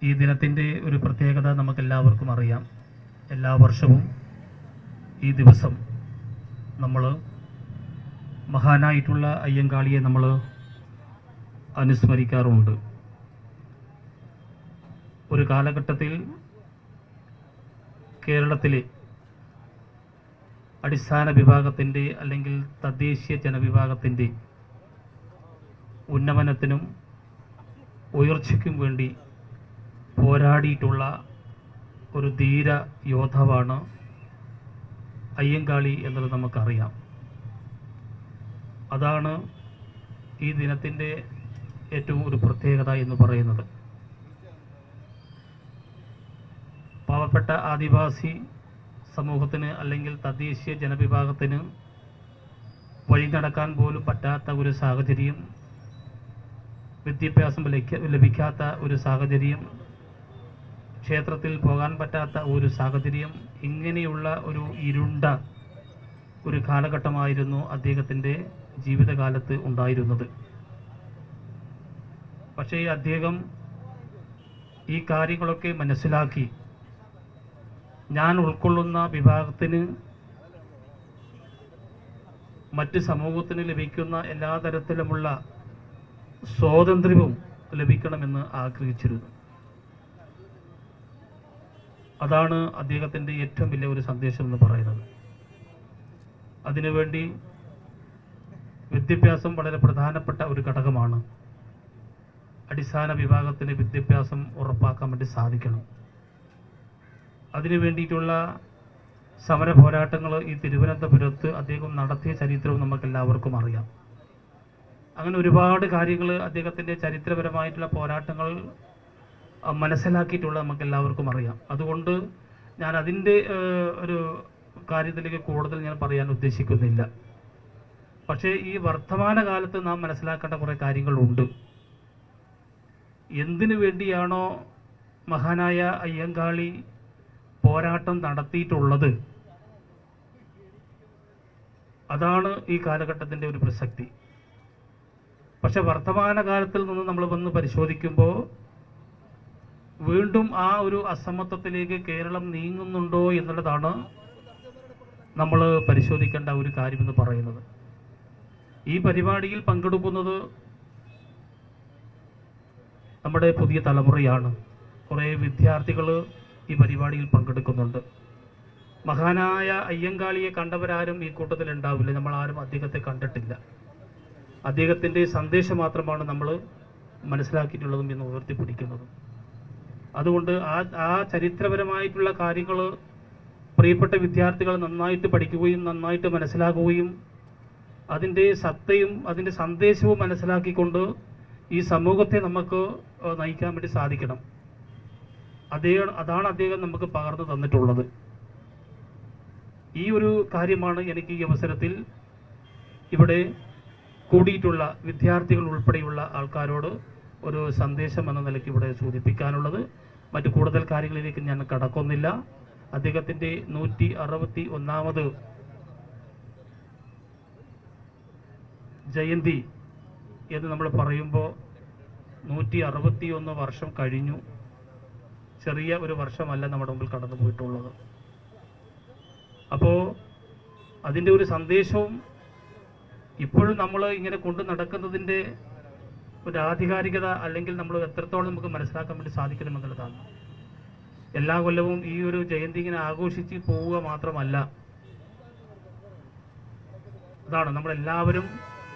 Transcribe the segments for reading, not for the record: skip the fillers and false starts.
ഈ ദിനത്തിൻ്റെ ഒരു പ്രത്യേകത നമുക്കെല്ലാവർക്കും അറിയാം. എല്ലാ വർഷവും ഈ ദിവസം നമ്മൾ മഹാനായിട്ടുള്ള അയ്യങ്കാളിയെ നമ്മൾ അനുസ്മരിക്കാറുണ്ട്. ഒരു കാലഘട്ടത്തിൽ കേരളത്തിലെ അടിസ്ഥാന വിഭാഗത്തിൻ്റെ അല്ലെങ്കിൽ തദ്ദേശീയ ജനവിഭാഗത്തിൻ്റെ ഉന്നമനത്തിനും ഉയർച്ചയ്ക്കും വേണ്ടി പോരാടിയിട്ടുള്ള ഒരു ധീര യോദ്ധാവാണ് അയ്യങ്കാളി എന്നുള്ളത് നമുക്കറിയാം. അതാണ് ഈ ദിനത്തിൻ്റെ ഏറ്റവും ഒരു പ്രത്യേകത എന്ന് പറയുന്നത്. പാവപ്പെട്ട ആദിവാസി സമൂഹത്തിന് അല്ലെങ്കിൽ തദ്ദേശീയ ജനവിഭാഗത്തിന് വഴി നടക്കാൻ പോലും പറ്റാത്ത ഒരു സാഹചര്യം, വിദ്യാഭ്യാസം ലഭിക്കാത്ത ഒരു സാഹചര്യം, ക്ഷേത്രത്തിൽ പോകാൻ പറ്റാത്ത ഒരു സാഹചര്യം, ഇങ്ങനെയുള്ള ഒരു ഇരുണ്ട ഒരു കാലഘട്ടമായിരുന്നു അദ്ദേഹത്തിൻ്റെ ജീവിതകാലത്ത് ഉണ്ടായിരുന്നത്. പക്ഷേ അദ്ദേഹം ഈ കാര്യങ്ങളൊക്കെ മനസ്സിലാക്കി ഞാൻ ഉൾക്കൊള്ളുന്ന വിഭാഗത്തിന് മറ്റ് സമൂഹത്തിന് ലഭിക്കുന്ന എല്ലാ തരത്തിലുമുള്ള സ്വാതന്ത്ര്യവും ലഭിക്കണമെന്ന് ആഗ്രഹിച്ചിരുന്നു. അതാണ് അദ്ദേഹത്തിൻ്റെ ഏറ്റവും വലിയ ഒരു സന്ദേശം എന്ന് പറയുന്നത്. അതിനുവേണ്ടി വിദ്യാഭ്യാസം വളരെ പ്രധാനപ്പെട്ട ഒരു ഘടകമാണ്. അടിസ്ഥാന വിഭാഗത്തിന് വിദ്യാഭ്യാസം ഉറപ്പാക്കാൻ വേണ്ടി സാധിക്കണം. അതിനു വേണ്ടിയിട്ടുള്ള സമര പോരാട്ടങ്ങൾ ഈ തിരുവനന്തപുരത്ത് അദ്ദേഹം നടത്തിയ ചരിത്രവും നമുക്കെല്ലാവർക്കും അറിയാം. അങ്ങനെ ഒരുപാട് കാര്യങ്ങൾ അദ്ദേഹത്തിൻ്റെ ചരിത്രപരമായിട്ടുള്ള പോരാട്ടങ്ങൾ മനസ്സിലാക്കിയിട്ടുള്ള നമുക്കെല്ലാവർക്കും അറിയാം. അതുകൊണ്ട് ഞാൻ അതിൻ്റെ ഒരു കാര്യത്തിലേക്ക് കൂടുതൽ ഞാൻ പറയാൻ ഉദ്ദേശിക്കുന്നില്ല. പക്ഷേ ഈ വർത്തമാനകാലത്ത് നാം മനസ്സിലാക്കേണ്ട കുറേ കാര്യങ്ങളുണ്ട്. എന്തിനു വേണ്ടിയാണോ മഹാനായ അയ്യങ്കാളി പോരാട്ടം നടത്തിയിട്ടുള്ളത്, അതാണ് ഈ കാലഘട്ടത്തിൻ്റെ ഒരു പ്രസക്തി. പക്ഷെ വർത്തമാനകാലത്തിൽ നിന്ന് നമ്മൾ വന്ന് പരിശോധിക്കുമ്പോൾ വീണ്ടും ആ ഒരു അസമത്വത്തിലേക്ക് കേരളം നീങ്ങുന്നുണ്ടോ എന്നുള്ളതാണ് നമ്മൾ പരിശോധിക്കേണ്ട ഒരു കാര്യമെന്ന് പറയുന്നത്. ഈ പരിപാടിയിൽ പങ്കെടുക്കുന്നത് നമ്മുടെ പുതിയ തലമുറയാണ്. കുറേ വിദ്യാർത്ഥികൾ ഈ പരിപാടിയിൽ പങ്കെടുക്കുന്നുണ്ട്. മഹാനായ അയ്യങ്കാളിയെ കണ്ടവരാരും ഈ കൂട്ടത്തിൽ ഉണ്ടാവില്ല. നമ്മളാരും അദ്ദേഹത്തെ കണ്ടിട്ടില്ല. അദ്ദേഹത്തിൻ്റെ സന്ദേശം മാത്രമാണ് നമ്മൾ മനസ്സിലാക്കിയിട്ടുള്ളതും എന്ന് ഉയർത്തിപ്പിടിക്കുന്നതും. അതുകൊണ്ട് ആ ചരിത്രപരമായിട്ടുള്ള കാര്യങ്ങൾ പ്രിയപ്പെട്ട വിദ്യാർത്ഥികൾ നന്നായിട്ട് പഠിക്കുകയും നന്നായിട്ട് മനസ്സിലാക്കുകയും അതിൻ്റെ സത്തയും അതിൻ്റെ സന്ദേശവും മനസ്സിലാക്കിക്കൊണ്ട് ഈ സമൂഹത്തെ നമുക്ക് നയിക്കാൻ വേണ്ടി സാധിക്കണം. അതാണ് അദ്ദേഹം നമുക്ക് പകർന്നു തന്നിട്ടുള്ളത്. ഈ ഒരു കാര്യമാണ് എനിക്ക് ഈ അവസരത്തിൽ ഇവിടെ കൂടിയിട്ടുള്ള വിദ്യാർത്ഥികൾ ഉൾപ്പെടെയുള്ള ആൾക്കാരോട് ഒരു സന്ദേശം എന്ന നിലയ്ക്ക് ഇവിടെ സൂചിപ്പിക്കാനുള്ളത്. മറ്റു കൂടുതൽ കാര്യങ്ങളിലേക്ക് ഞാൻ കടക്കുന്നില്ല. അദ്ദേഹത്തിൻ്റെ 161ാമത് ജയന്തി എന്ന് നമ്മൾ പറയുമ്പോൾ 161 വർഷം കഴിഞ്ഞു. ചെറിയ ഒരു വർഷമല്ല നമ്മുടെ മുമ്പിൽ കടന്നു പോയിട്ടുള്ളത്. അപ്പോൾ അതിൻ്റെ ഒരു സന്ദേശവും ഇപ്പോഴും നമ്മൾ ഇങ്ങനെ കൊണ്ടു നടക്കുന്നതിൻ്റെ ഒരു ആധികാരികത അല്ലെങ്കിൽ നമ്മൾ എത്രത്തോളം നമുക്ക് മനസ്സിലാക്കാൻ വേണ്ടി സാധിക്കണമെന്നുള്ളതാണ്. എല്ലാ കൊല്ലവും ഈ ഒരു ജയന്തി ഇങ്ങനെ ആഘോഷിച്ച് പോവുക മാത്രമല്ല, അതാണ് നമ്മളെല്ലാവരും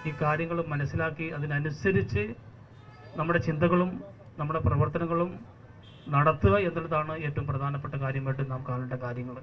ഈ കാര്യങ്ങൾ മനസ്സിലാക്കി അതിനനുസരിച്ച് നമ്മുടെ ചിന്തകളും നമ്മുടെ പ്രവർത്തനങ്ങളും നടത്തുക എന്നുള്ളതാണ് ഏറ്റവും പ്രധാനപ്പെട്ട കാര്യമായിട്ട് നാം കാണേണ്ട കാര്യങ്ങൾ.